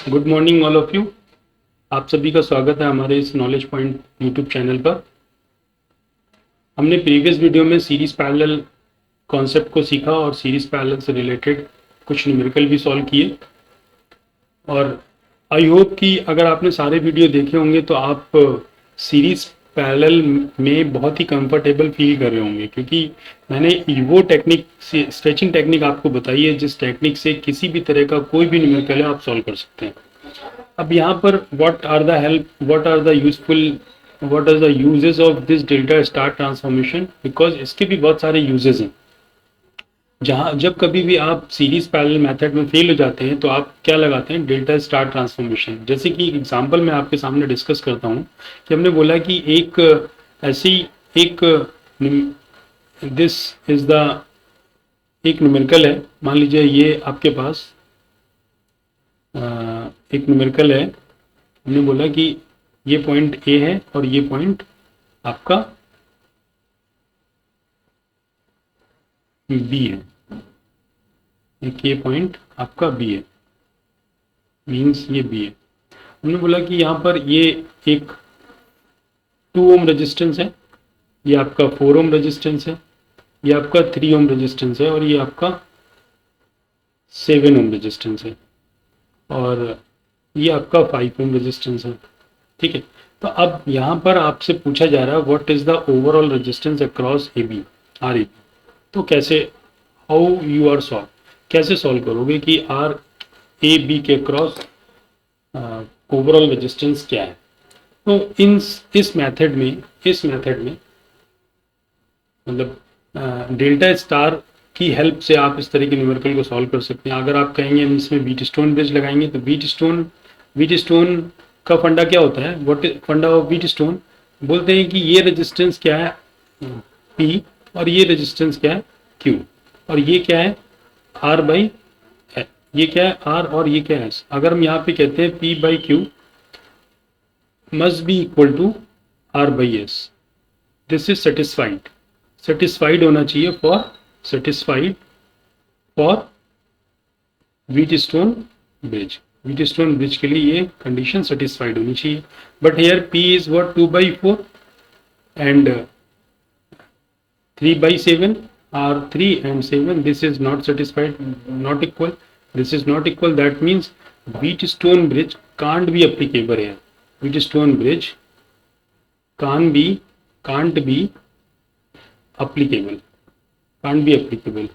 Good morning all of you. आप सभी का स्वागत है हमारे इस नॉलेज पॉइंट यूट्यूब चैनल पर। हमने प्रीवियस वीडियो में सीरीज पैरेलल कॉन्सेप्ट को सीखा और सीरीज पैरेलल से रिलेटेड कुछ न्यूमेरिकल भी सॉल्व किए। और आई होप कि अगर आपने सारे वीडियो देखे होंगे तो आप सीरीज पैरेलल में बहुत ही कंफर्टेबल फील कर रहे होंगे, क्योंकि मैंने वो टेक्निक स्ट्रेचिंग टेक्निक आपको बताई है जिस टेक्निक से किसी भी तरह का कोई भी न्यूमेरिकल है आप सॉल्व कर सकते हैं। अब यहाँ पर what are the useful what are the uses of this delta star transformation, because इसके भी बहुत सारे यूजेस हैं। जब कभी भी आप सीरीज पैरेलल मेथड में फेल हो जाते हैं तो आप क्या लगाते हैं, डेल्टा स्टार ट्रांसफॉर्मेशन। जैसे कि एग्जांपल मैं आपके सामने डिस्कस करता हूँ कि हमने बोला कि एक दिस इज द एक न्यूमेरिकल है। मान लीजिए ये आपके पास एक न्यूमेरिकल है। हमने बोला कि ये पॉइंट ए है और ये पॉइंट आपका बी है। एक ये पॉइंट आपका बी है, मीन्स ये बी है। हमने बोला कि यहाँ पर ये एक 2 ओम रेजिस्टेंस है, ये आपका 4 ओम रेजिस्टेंस है, ये आपका 3 ओम रेजिस्टेंस है और ये आपका 7 ओम रेजिस्टेंस है और ये आपका 5 ओम रेजिस्टेंस है। ठीक है, तो अब यहाँ पर आपसे पूछा जा रहा है what is the overall resistance across A B R A B. तो कैसे, हाउ यू आर सॉल्व, कैसे सॉल्व करोगे कि आर ए बी के क्रॉस ओवरऑल रेजिस्टेंस क्या है। तो इस मेथड में मतलब डेल्टा स्टार की हेल्प से आप इस तरह के न्यूमेरिकल को सॉल्व कर सकते हैं। अगर आप कहेंगे हम इसमें व्हीटस्टोन ब्रिज लगाएंगे तो व्हीटस्टोन का फंडा क्या होता है, व्हाट इज फंडा ऑफ व्हीटस्टोन। बोलते हैं कि ये रेजिस्टेंस क्या है P और ये रेजिस्टेंस क्या है Q और ये क्या है R बाई, ये क्या है R और ये क्या है S। अगर हम यहाँ पे कहते हैं P by Q must be equal to R by S, this is satisfied होना चाहिए फॉर व्हीटस्टोन ब्रिज के लिए ये कंडीशन सेटिस्फाइड होनी चाहिए। But here P is what 2/4 and 3/7 are 3 and 7. This is not satisfied, not equal. This is not equal. That means Wheatstone bridge can't be applicable here. Wheatstone bridge can't be applicable. Can't be applicable.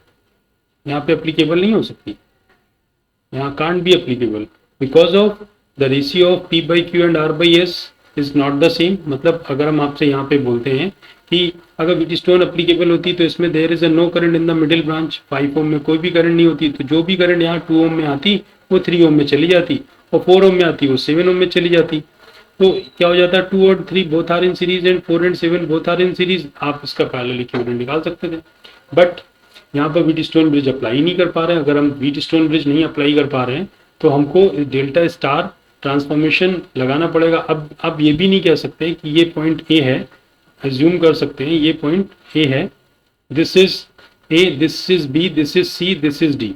यहाँ पे applicable नहीं हो सकती। यहाँ can't be applicable because of the ratio of P by Q and R by S is not the same। मतलब अगर हम आपसे यहाँ पे बोलते हैं कि अगर व्हीटस्टोन अप्लीकेबल होती तो इसमें there is a no current in the middle branch, 5 ohm में कोई भी करंट नहीं होती, तो जो भी करंट यहाँ 2 ओम में आती वो 3 ओम में चली जाती और 4 ओम में आती वो 7 ओम में चली जाती। तो क्या हो जाता है, 2 और 3 both are in series and 4 and 7 both are in series. आप इसका पैरेलल इक्विवेलेंट निकाल सकते थे, बट यहाँ पर व्हीटस्टोन ब्रिज अप्लाई नहीं कर पा रहे हैं। अगर हम व्हीटस्टोन ब्रिज नहीं अप्लाई कर पा रहे हैं तो हमको डेल्टा स्टार ट्रांसफॉर्मेशन लगाना पड़ेगा। अब ये भी नहीं कह सकते कि ये पॉइंट ए है, एज्यूम कर सकते हैं ये पॉइंट ए है, this is A, this is B, this is C, this is D.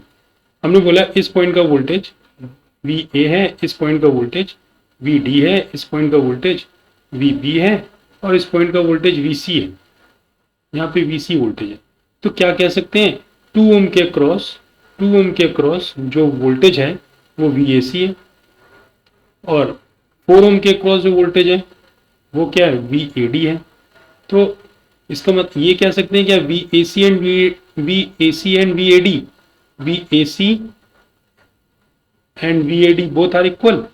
हमने बोला इस पॉइंट का वोल्टेज वी ए है, इस पॉइंट का वोल्टेज वी डी है, इस पॉइंट का वोल्टेज वी बी है और इस पॉइंट का वोल्टेज वी सी है। यहाँ पे वी सी वोल्टेज है। तो क्या कह सकते हैं, 2 ओम के क्रॉस जो वोल्टेज है वो वी ए सी है और 4 ओम के क्रॉस जो वोल्टेज है वो क्या है, वी ए डी है। तो इसका मतलब ये कह सकते हैं क्या, V A C and V A D, V A C and V A D both are equal.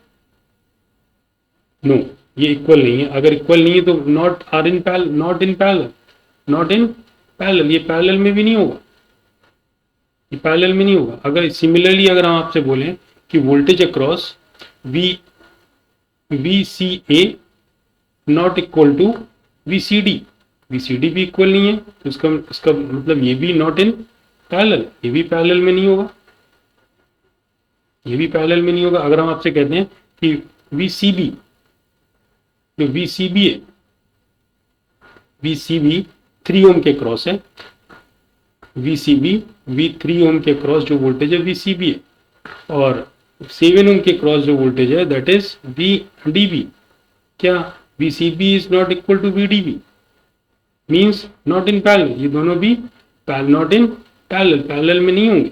No, ये इक्वल नहीं है। अगर इक्वल नहीं है तो नॉट इन पैरेलल, ये पैरेलल में भी नहीं होगा, ये पैरेलल में नहीं होगा। अगर सिमिलरली अगर हम आपसे बोलें कि voltage across V C A not equal to V C D भी इक्वल नहीं है, तो इसका मतलब ये भी नॉट इन पैरेलल, ये भी पैरेलल में नहीं होगा, ये भी पैरेलल में नहीं होगा। अगर हम आपसे कहते हैं कि वी सी बी, जो वी सी बी है, वी सी बी 3 ओम के क्रॉस है, वी सी बी वी 3 ओम के क्रॉस जो वोल्टेज है वी सी बी है और 7 ओम के क्रॉस जो वोल्टेज है दैट इज VDB. क्या VCB is not equal to VDB, means not in parallel. ये दोनों भी नॉट इन पैरेलल, पैरेलल में नहीं होंगे,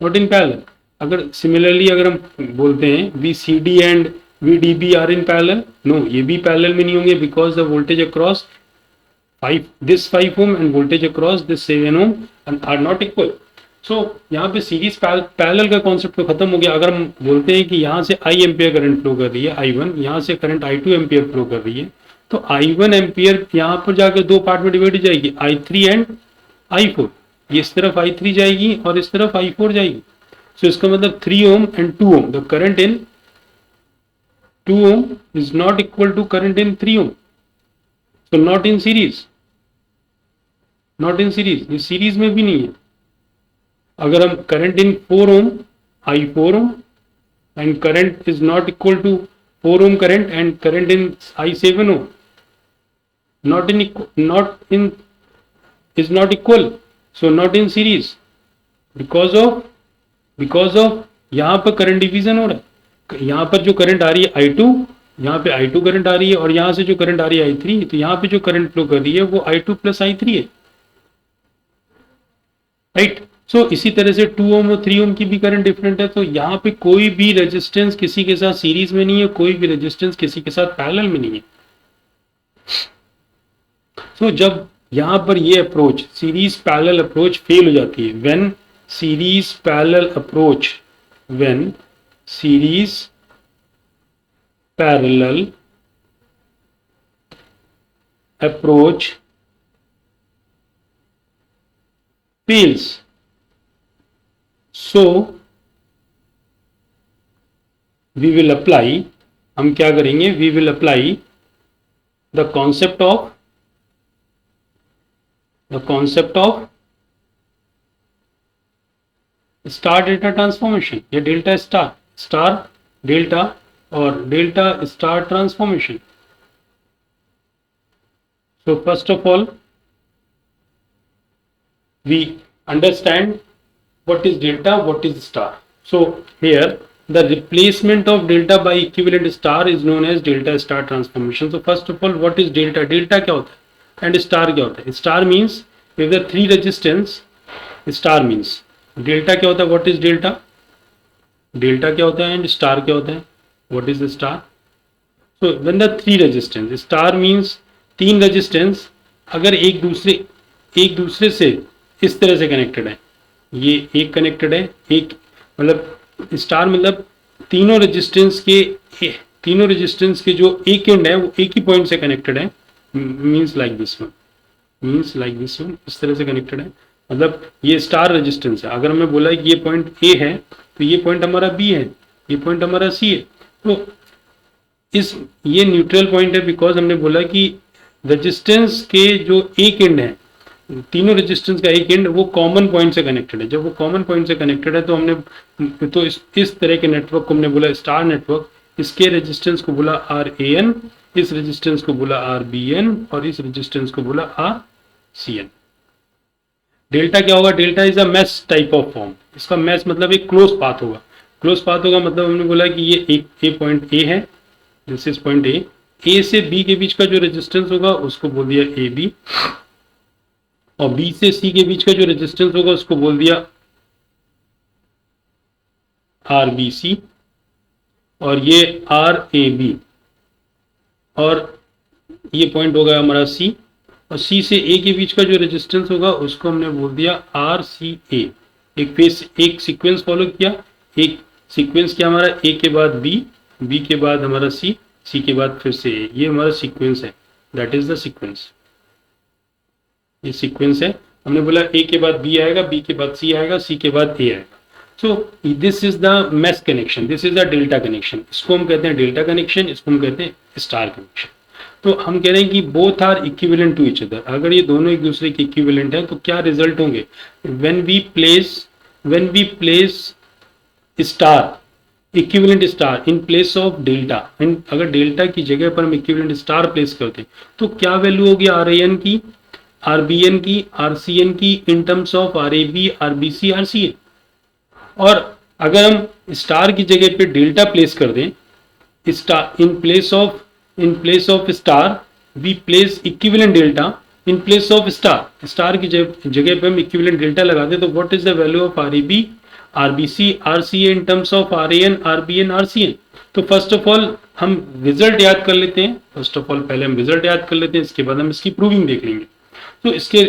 नॉट इन पैरेलल. अगर सिमिलरली अगर हम बोलते हैं VCD and VDB are in parallel, no, ये भी पैरेलल में नहीं होंगे because the voltage across 5 ohm and voltage across this 7 ohm are not equal. So यहाँ पे सीरीज पैरेलल का कॉन्सेप्ट तो खत्म हो गया. अगर हम बोलते हैं कि यहाँ से I एम्पियर करंट फ्लो कर रही है I1, यहाँ से करंट I2 एम्पियर फ्लो कर रही है, तो I1 एम्पियर यहाँ पर जाकर दो पार्ट में डिवाइड हो जाएगी, I3 एंड I4. ये इस तरफ I3 जाएगी और इस तरफ I4 जाएगी. सो इसका मतलब 3 ohm and 2 ohm, the current in 2 ohm is not equal to current in 3 ohm. So not in series, not in series, ये सीरीज में भी नहीं है. अगर हम current in 4 ohm I4 ohm and current is not equal to 4 ohm current and current in I7 ohm, not in is not equal, so not in series because of यहाँ पर current division हो रहा है. यहाँ पर जो current आ रही है I2, यहाँ पे I2 करंट आ रही है, और यहाँ से जो करंट आ रही है I3, तो यहाँ पे जो करंट फ्लो कर रही है वो I2 प्लस I3 है, राइट. सो इसी तरह से 2 ohm और 3 ohm की भी करंट डिफरेंट है. तो यहाँ पे कोई भी रेजिस्टेंस किसी के साथ सीरीज में नहीं है, कोई भी रेजिस्टेंस किसी के साथ पैरेलल में नहीं है. सो जब यहाँ पर ये approach series parallel approach fail हो जाती है, when series parallel approach, when series parallel approach fails, so we will apply, हम क्या करेंगे, we will apply the concept of star delta transformation या डेल्टा स्टार डेल्टा और delta star transformation. So first of all we understand what is delta, what is star. So here the replacement of delta by equivalent star is known as delta star transformation. So first of all, what is delta? Delta क्या होता है and star क्या होता है? Star means if the three resistance, star means delta क्या होता है? What is delta? Delta क्या होता है and star क्या होता है? What is the star? So when the three resistance, star means तीन resistance अगर एक दूसरे से इस तरह से कनेक्टेड है, ये एक कनेक्टेड है, एक मतलब स्टार मतलब तीनों रेजिस्टेंस के जो एक एंड है वो एक ही पॉइंट से कनेक्टेड है, मींस लाइक दिस वन, इस तरह से कनेक्टेड है, मतलब ये स्टार रेजिस्टेंस है. अगर मैं बोला कि ये पॉइंट ए है तो ये पॉइंट हमारा बी है, ये पॉइंट हमारा सी है. तो ये न्यूट्रल पॉइंट है बिकॉज हमने बोला कि रेजिस्टेंस के जो एक एंड है, तीनों रेजिस्टेंस का एक एंड वो कॉमन पॉइंट से कनेक्टेड है. जब वो कॉमन पॉइंट से कनेक्टेड है तो हमने तो इस तरह के नेटवर्क को हमने बोला स्टार नेटवर्क. इसके रेजिस्टेंस को बोला RAN, इस रेजिस्टेंस को बोला RBN और इस रेजिस्टेंस को बोला RCN. डेल्टा क्या होगा? Delta is a mesh type of form. इसका मैश मतलब एक क्लोज पाथ होगा. क्लोज पाथ होगा मतलब हमने बोला कि ये एक पॉइंट ए है, दिस इज पॉइंट ए से बी के बीच का जो रेजिस्टेंस होगा उसको बोल दिया AB, और बी से सी के बीच का जो रेजिस्टेंस होगा उसको बोल दिया RBC, और ये RAB, और ये पॉइंट होगा हमारा C, और C से A के बीच का जो रेजिस्टेंस होगा उसको हमने बोल दिया RCA. एक सीक्वेंस फॉलो किया, एक सीक्वेंस किया हमारा A के बाद B के बाद हमारा C के बाद फिर से A. ये हमारा सीक्वेंस है, दैट इज द सीक्वेंस. ये सीक्वेंस है. हमने बोला A के बाद B आएगा, B के बाद C आएगा, C के बाद A आएगा. So this is the mash connection, this is the delta connection. इसको हम कहते हैं डेल्टा कनेक्शन, इसको हम कहते हैं स्टार कनेक्शन. तो हम कह रहे हैं कि both are equivalent to each other. अगर ये दोनों एक दूसरे के इक्विवेलेंट है तो क्या रिजल्ट होंगे? When we place star, equivalent star in place of delta, अगर डेल्टा की जगह पर हम इक्विवेलेंट स्टार प्लेस करते हैं तो क्या वैल्यू होगी RAN की, RBN की, RCN की इन terms of RAB, RBC, RCA. और अगर हम स्टार की जगह पे डेल्टा प्लेस कर दें, star in place of star we place equivalent delta in place of star, star की जगह पे हम इक्विवेलेंट डेल्टा लगा दें, तो what is the value of R A B, R B C, R C A in terms of R A N, R B N, R C N. तो first of all हम result याद कर लेते हैं, first of all पहले हम result याद कर लेते हैं, इसके बाद हम इसकी प्रूविंग देख लेंगे। तो इसके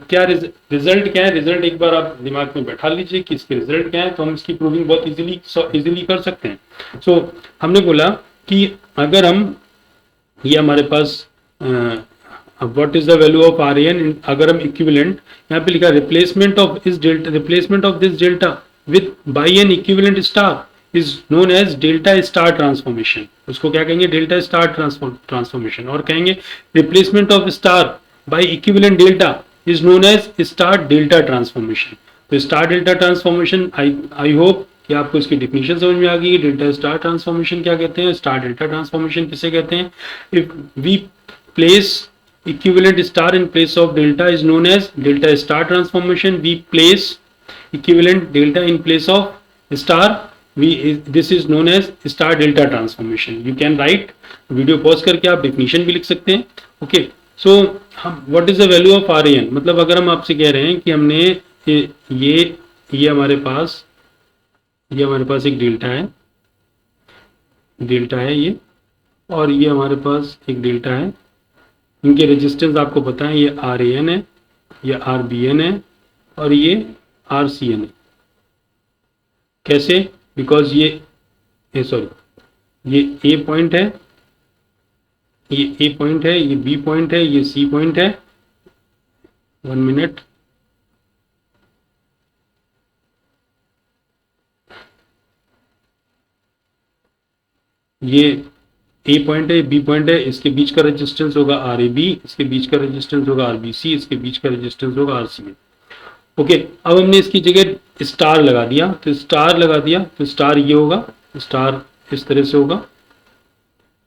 क्या रिजल्ट क्या है, रिजल्ट एक बार आप दिमाग में बैठा लीजिए कि इसके रिजल्ट क्या है, तो हम इसकी प्रूविंग बहुत इजीली कर सकते हैं। सो हमने बोला कि अगर हम, ये हमारे पास what is the value of R N, अगर हम इक्विवेलेंट, यहाँ पे लिखा रिप्लेसमेंट ऑफ इस delta, replacement of this delta with by N equivalent star is known as delta star transformation. उसको क्या कहेंगे, डेल्टा स्टार ट्रांसफॉर्मेशन। और कहेंगे replacement of star by equivalent delta is known as star delta transformation. तो star delta transformation, I hope कि आपको इसकी definition समझ में आ गई। डेल्टा स्टार ट्रांसफॉर्मेशन क्या कहते हैं, स्टार डेल्टा ट्रांसफॉर्मेशन किसे कहते हैं। If we place equivalent star in place of delta is known as delta star transformation. We place equivalent delta in place of star, this is known as star delta transformation. You can write, video pause करके आप definition भी लिख सकते हैं। Okay, so हम what is the value of R N, मतलब अगर हम आपसे कह रहे हैं कि हमने ये हमारे पास एक डेल्टा है ये, और ये हमारे पास एक डेल्टा है, इनके रेजिस्टेंस आपको पता है, ये आर ए एन है, ये आर बी एन है, और ये आर सी एन है। कैसे, बिकॉज ये ए पॉइंट है, ये ए पॉइंट है, ये बी पॉइंट है, ये सी पॉइंट है। 1 मिनट, ये ए पॉइंट है, बी पॉइंट है, इसके बीच का रेजिस्टेंस होगा आर ए बी, इसके बीच का रेजिस्टेंस होगा आर बी सी, इसके बीच का रेजिस्टेंस होगा आर सी ए। ओके, अब हमने इसकी जगह स्टार लगा दिया, तो स्टार ये होगा, स्टार इस तरह से होगा,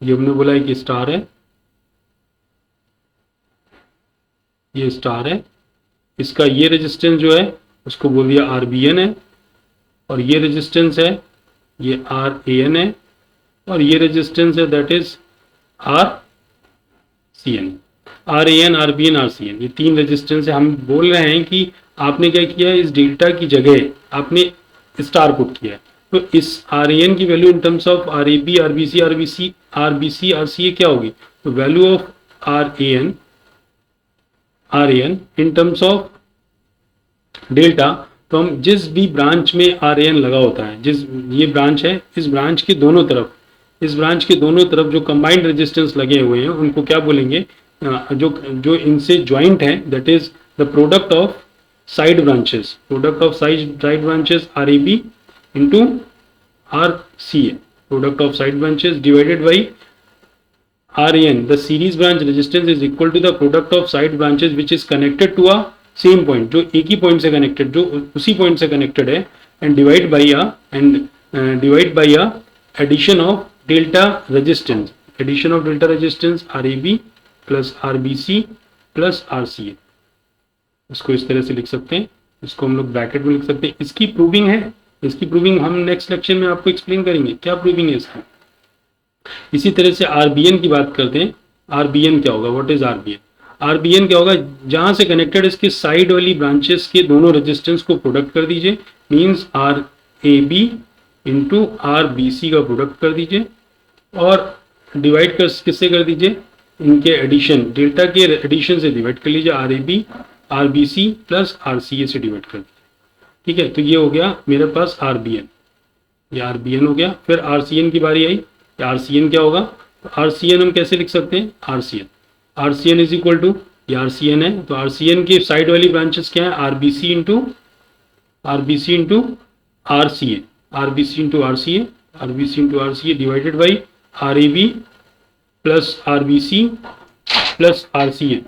ये हमने बोला है कि स्टार है, ये स्टार है, इसका ये रेजिस्टेंस जो है उसको बोल दिया आर बी एन है, और ये रेजिस्टेंस है ये आर ए एन है, और ये रेजिस्टेंस है that is R C N, R A N, R B N, R C N, ये 3 रेजिस्टेंस है। हम बोल रहे हैं कि आपने क्या किया है, इस डेल्टा की जगह आपने स्टार पुट किया है, तो इस आर ए एन की value in terms of R A B, R B C, R C A क्या होगी, तो value of R A N in terms of delta, तो हम जिस भी ब्रांच में आर ए एन लगा होता है, जिस ये ब्रांच है, इस ब्रांच के दोनों तरफ जो कंबाइंड रेजिस्टेंस लगे हुए हैं उनको क्या बोलेंगे, जो इनसे ज्वाइंट है, that is the product of side branches R A B into R C A, product of side branches divided by R A N, the series branch resistance is equal to the product of side branches which is connected to a same point, जो एक ही point से connected, जो उसी point से connected है, and divide by a addition of delta resistance, R A B plus R B C plus R C A. इसको इस तरह से लिख सकते हैं, इसको हम लोग ब्रैकेट में लिख सकते हैं। इसकी प्रूविंग हम नेक्स्ट लेक्चर में आपको एक्सप्लेन करेंगे, क्या प्रूविंग है इसकी। इसी तरह से आर बी एन की बात करते हैं। आर बी एन क्या होगा, what is R B N, R B N क्या होगा, जहां से कनेक्टेड इसके साइड वाली ब्रांचेस के दोनों रेजिस्टेंस को प्रोडक्ट कर दीजिए, means R A B into R B C का प्रोडक्ट कर दीजिए, और डिवाइड किससे कर दीजिए, इनके एडिशन, डेल्टा के एडिशन से डिवाइड कर लीजिए, R A B, R B C plus R C A से डिवाइड कर दीजिए। ठीक है, तो ये हो गया मेरे पास आर बी एन, ये आर बी एन हो गया। फिर आर सी एन की बारी आई, आर सी एन क्या होगा, तो आर सी एन हम कैसे लिख सकते हैं, R C N is equal to, ये आर सी एन है, तो आर सी एन की साइड वाली ब्रांचेस क्या है, R B C into R C A, R B C into R C A divided by R A B plus R B C plus R C A,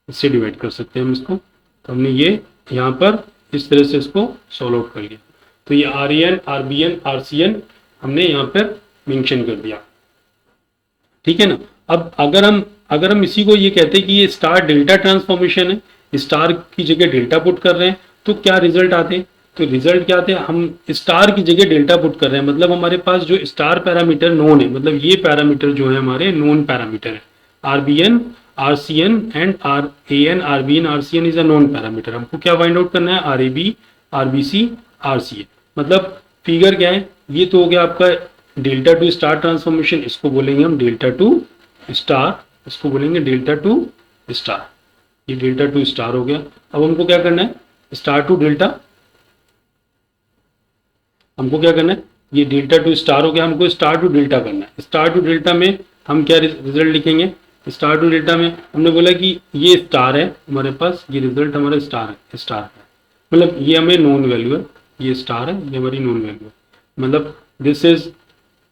इससे divide कर सकते हैं हम इसको। तो हमने ये यहाँ पर इस तरह से इसको सॉल्व आउट कर लिया। तो ये R A N, R B N, R C N हमने यहाँ पर मेंशन कर दिया, ठीक है ना। अब अगर हम इसी को ये कहते हैं कि ये स्टार डेल्टा ट्रांसफॉर्मेशन है, स्टार की जगह डेल्टा पुट कर रहे हैं, तो क्या रिजल्ट आते हैं, तो रिजल्ट क्या आते हैं, हम स्टार की जगह डेल्टा पुट कर रहे हैं, मतलब हमारे पास जो स्टार पैरामीटर नोन है, मतलब ये पैरामीटर जो है हमारे नोन पैरामीटर है, RBN, RCN and RAN, RBN, RCN is a known parameter. हमको क्या फाइंड आउट करना है, RAB, RBC, RCA। मतलब फिगर क्या है, ये तो हो गया आपका डेल्टा टू स्टार ट्रांसफॉर्मेशन, इसको बोलेंगे हम डेल्टा टू स्टार, इसको बोलेंगे डेल्टा टू स्टार। ये डेल्टा टू स्टार हो गया। अब हमको क्या करना है, स्टार टू डेल्टा, हमको क्या करना है, ये डेल्टा टू स्टार हो गया, हमको स्टार टू डेल्टा करना है। स्टार टू डेल्टा में हम क्या रिजल्ट लिखेंगे, स्टार टू डेल्टा में हमने बोला कि ये स्टार है हमारे पास, ये रिजल्ट हमारा स्टार है, स्टार है मतलब ये हमें नॉन वैल्यू है, ये स्टार है, ये हमारी नॉन वैल्यू है, मतलब दिस इज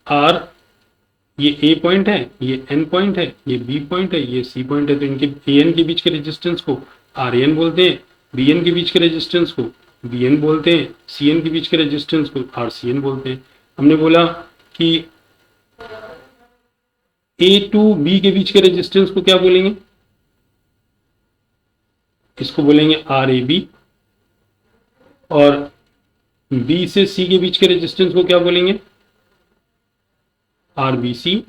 आर, ये ए पॉइंट है, ये एन पॉइंट है, ये बी पॉइंट है, ये सी पॉइंट है। तो इनके ए एन के बीच के रेजिस्टेंस को आर एन बोलते हैं, बी एन के बीच के रेजिस्टेंस को बी एन बोलते हैं, सी एन के बीच के रेजिस्टेंस को आर सी एन बोलते हैं। हमने बोला कि ए टू बी के बीच के रेजिस्टेंस को क्या बोलेंगे, इसको बोलेंगे आर ए बी, और बी से सी के बीच के रेजिस्टेंस को क्या बोलेंगे, आर बी सी,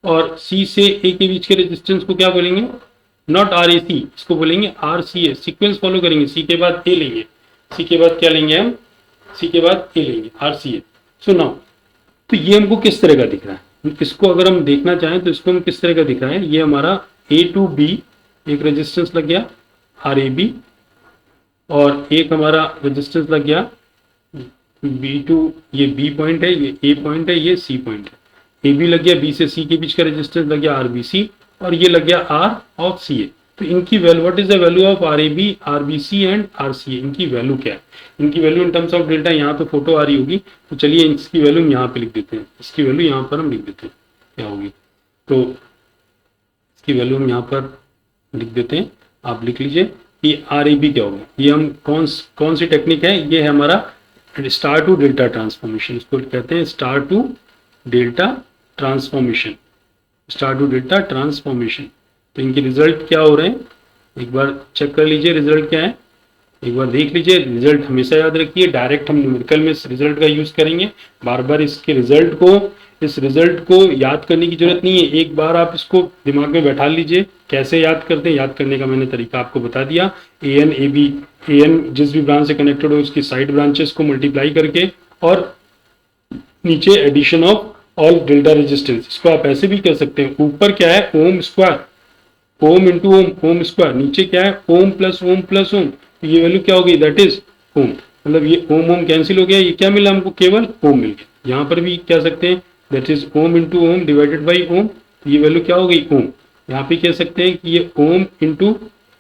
और सी से ए के बीच के रेजिस्टेंस को क्या बोलेंगे, नॉट आर ए सी, इसको बोलेंगे are C A. Sequence follow करेंगे, सी के बाद ए लेंगे, सी के बाद क्या लेंगे हम, सी के बाद ए लेंगे, are C A. So now, तो ये हमको किस तरह का दिख रहा है, इसको अगर हम देखना चाहें तो इसको हम किस तरह का दिख रहा है, ये हमारा ए टू बी एक रेजिस्टेंस लग गया आर ए बी, और एक हमारा रेजिस्टेंस लग गया बी टू, ये बी पॉइंट है, ये ए पॉइंट है, ये सी पॉइंट है, ए बी लग गया, बी से सी के बीच का रेजिस्टेंस लग गया आर बी सी, और ये लग गया आर ऑफ सी ए। तो इनकी value, what is the value of R A B, R B C and R C A, इनकी वैल्यू क्या है, इनकी value in terms of delta, यहाँ पे फोटो आ रही होगी, तो चलिए इसकी वैल्यू यहाँ पे लिख देते हैं, इसकी वैल्यू यहाँ पर हम लिख देते हैं क्या होगी, तो इसकी वैल्यू हम यहाँ पर लिख देते हैं, आप लिख लीजिए कि आर ए बी क्या होगा। ये हम कौन सी टेक्निक है, ये है हमारा स्टार टू डेल्टा ट्रांसफॉर्मेशन, इसको कहते हैं star to delta transformation, star to delta transformation. तो इनके रिजल्ट क्या हो रहे हैं, एक बार चेक कर लीजिए रिजल्ट क्या है, एक बार देख लीजिए। रिजल्ट हमेशा याद रखिए, डायरेक्ट हम न्यूमेरिकल में इस रिजल्ट का यूज करेंगे, बार बार इसके रिजल्ट को, इस रिजल्ट को याद करने की जरूरत नहीं है, एक बार आप इसको दिमाग में बैठा लीजिए। कैसे याद करते हैं, याद करने का मैंने तरीका आपको बता दिया। A N A B, A N जिस भी ब्रांच से कनेक्टेड हो उसकी साइड ब्रांचेस को मल्टीप्लाई करके, और नीचे addition of all delta resistance, इसको आप ऐसे भी कर सकते हैं, ऊपर क्या है ओम स्क्वायर, ओम इंटू ओम, ओम स्क्वायर, नीचे क्या है ओम प्लस ओम प्लस ओम, तो ये वैल्यू क्या होगी, दैट इज ओम, मतलब ये ओम ओम कैंसिल हो गया, ये क्या मिला हमको, केवल ओम मिल गया। यहाँ पर भी कह सकते हैं that is ohm into ohm divided by ohm, तो ये वैल्यू क्या हो गई ओम। यहाँ पे कह सकते हैं कि ये ohm into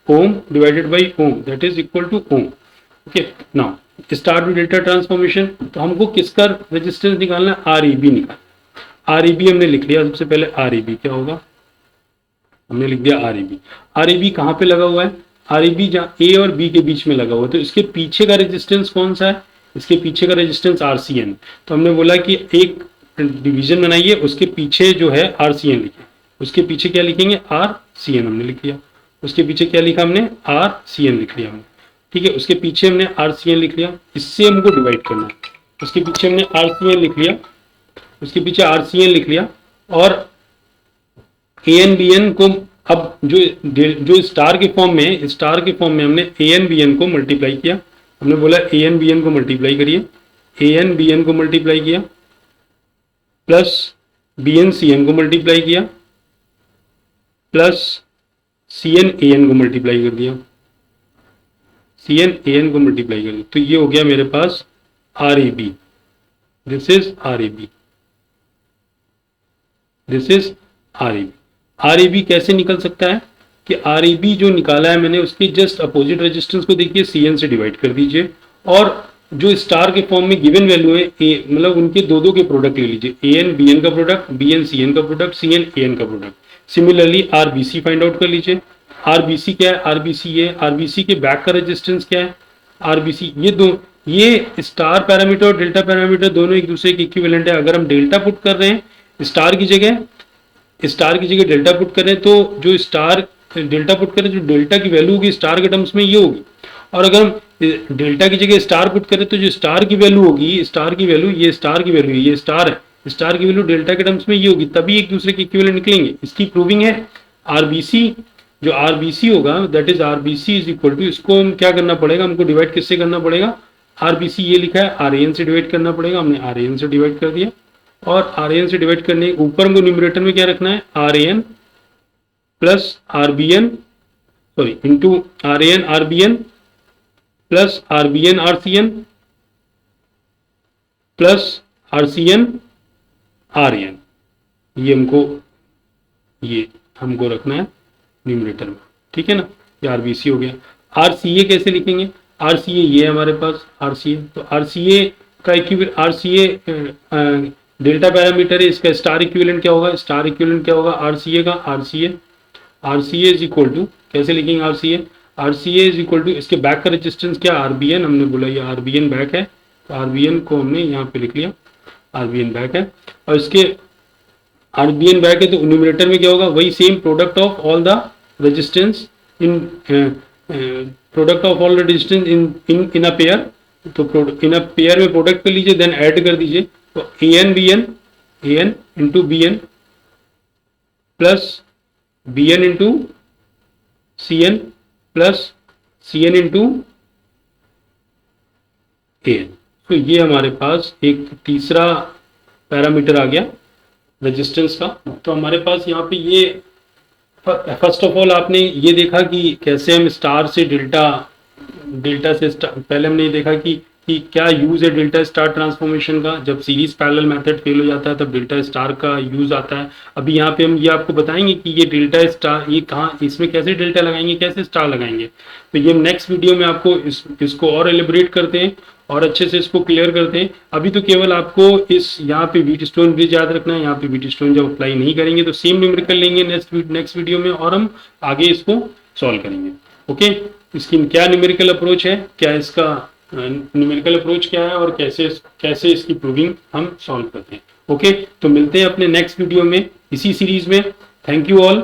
ohm divided by ohm that is equal to ohm. Okay, now star to delta transformation, तो हमको किसका रेजिस्टेंस निकालना है, आर ई बी निकालना। आर ई बी हमने लिख लिया, सबसे पहले आर ई बी क्या होगा, हमने लिख दिया R E B. R E B कहाँ पे लगा हुआ है, आर ई बी जहाँ ए और बी के बीच में लगा हुआ है, तो इसके पीछे का रेजिस्टेंस कौन सा है, इसके पीछे का रेजिस्टेंस आर सी एन। तो हमने बोला कि एक डिवीजन बनाइए, उसके पीछे जो है आर सी एन लिखिए, उसके पीछे क्या लिखेंगे, आर सी एन हमने लिख लिया, उसके पीछे क्या लिखा हमने, आर सी एन लिख लिया हमने, ठीक है, उसके पीछे हमने आर सी एन लिख लिया, इससे हमको डिवाइड करना है, उसके पीछे हमने आर सी एन लिख लिया, उसके पीछे आर सी एन लिख लिया, और ए एन बी एन को अब जो स्टार के फॉर्म में, स्टार के फॉर्म में हमने ए एन बी एन को मल्टीप्लाई किया, हमने बोला ए एन बी एन को मल्टीप्लाई करिए, ए एन बी एन को मल्टीप्लाई किया, plus B N C N को मल्टीप्लाई किया, plus C N A N को मल्टीप्लाई कर दिया, सी एन ए एन को मल्टीप्लाई कर दिया, तो ये हो गया मेरे पास R A B, this is R A B, this is R A B. R A B कैसे निकल सकता है कि आर ए बी जो निकाला है मैंने, उसके जस्ट अपोजिट रेजिस्टेंस को देखिए, सी एन से डिवाइड कर दीजिए, और जो स्टार के फॉर्म में गिवन वैल्यू है ए, मतलब उनके दो दो के प्रोडक्ट ले लीजिए, ए एन बी एन का product, B N C N का product, C N A N का product. Similarly R B C find out कर लीजिए, आर बी सी क्या है, आर बी सी ये, आर बी सी के बैक का रेजिस्टेंस क्या है, आर बी सी, ये स्टार पैरामीटर और डेल्टा पैरामीटर दोनों एक दूसरे के इक्विवेलेंट है। अगर हम डेल्टा पुट कर रहे हैं स्टार की जगह डेल्टा पुट करें, तो जो स्टार डेल्टा पुट करें, जो डेल्टा की वैल्यू होगी स्टार के टर्म्स में ये होगी, और अगर हम डेल्टा की जगह स्टार पुट करें तो जो स्टार की वैल्यू होगी, स्टार की वैल्यू, ये स्टार की वैल्यू, ये स्टार है, स्टार की वैल्यू डेल्टा के टर्म्स में ये होगी, तभी एक दूसरे के इक्विवेलेंट निकलेंगे। इसकी प्रूविंग है आरबीसी, जो आरबीसी होगा that is RBC is equal to, इसको हम क्या करना पड़ेगा, हमको डिवाइड किससे करना पड़ेगा, आरबीसी ये लिखा है आरएन से डिवाइड करना पड़ेगा, हमने आरएन से डिवाइड कर दिया। और आरएन से डिवाइड करने ऊपर हमको न्यूमरेटर में क्या रखना है, RN plus RBN, sorry into RN RBN plus RBN RCN plus RCN RN, ये हमको रखना है न्यूमरेटर में, ठीक है ना। ये आरबीसी हो गया। आरसीए कैसे लिखेंगे, आरसीए ये है हमारे पास आरसीए, तो आरसीए का इक्विवेलेंट, आरसीए डेल्टा पैरामीटर है, इसका स्टार इक्विवेलेंट क्या होगा, स्टार इक्विवेलेंट क्या होगा आरसीए का, आरसीए इज इक्वल टू, कैसे लिखेंगे आरसीए इज इक्वल टू, इसके बैक का रेजिस्टेंस क्या, आरबीएन, हमने बोला ये आरबीएन बैक है, तो आरबीएन को हमने यहाँ पे लिख लिया, आरबीएन बैक है। और इसके आरबीएन बैक है तो न्यूमरेटर में क्या होगा, वही same product of all the resistance in, product of all the resistance in a pair, तो इन अ पेयर में प्रोडक्ट कर लीजिए, देन ऐड कर दीजिए, तो A N into B N plus B N into C N plus C N into A N. तो ये हमारे पास एक तीसरा पैरामीटर आ गया रेजिस्टेंस का। तो हमारे पास यहाँ पे ये फर्स्ट ऑफ ऑल आपने ये देखा कि कैसे हम स्टार से डेल्टा से स्टार, पहले हमने ये देखा कि क्या यूज है डेल्टा स्टार ट्रांसफॉर्मेशन का, जब सीरीज पैरेलल मेथड फेल हो जाता है तब डेल्टा स्टार का यूज आता है। अभी यहाँ पे हम ये आपको बताएंगे कि ये डेल्टा स्टार, ये कहाँ, इसमें कैसे डेल्टा लगाएंगे, कैसे स्टार लगाएंगे, तो ये नेक्स्ट वीडियो में आपको इसको और एलिब्रेट करते हैं और अच्छे से इसको क्लियर करते हैं। अभी तो केवल आपको इस यहाँ पे व्हीटस्टोन ब्रिज याद रखना है, यहाँ पे व्हीटस्टोन जब अप्लाई नहीं करेंगे तो सेम न्यूमेरिकल लेंगे नेक्स्ट वीडियो में और हम आगे इसको सॉल्व करेंगे। ओके, इसकी क्या न्यूमेरिकल अप्रोच है, क्या इसका न्यूमेरिकल अप्रोच क्या है और कैसे इसकी प्रूविंग हम सॉल्व करते हैं। ओके, तो मिलते हैं अपने नेक्स्ट वीडियो में इसी सीरीज में। Thank you all.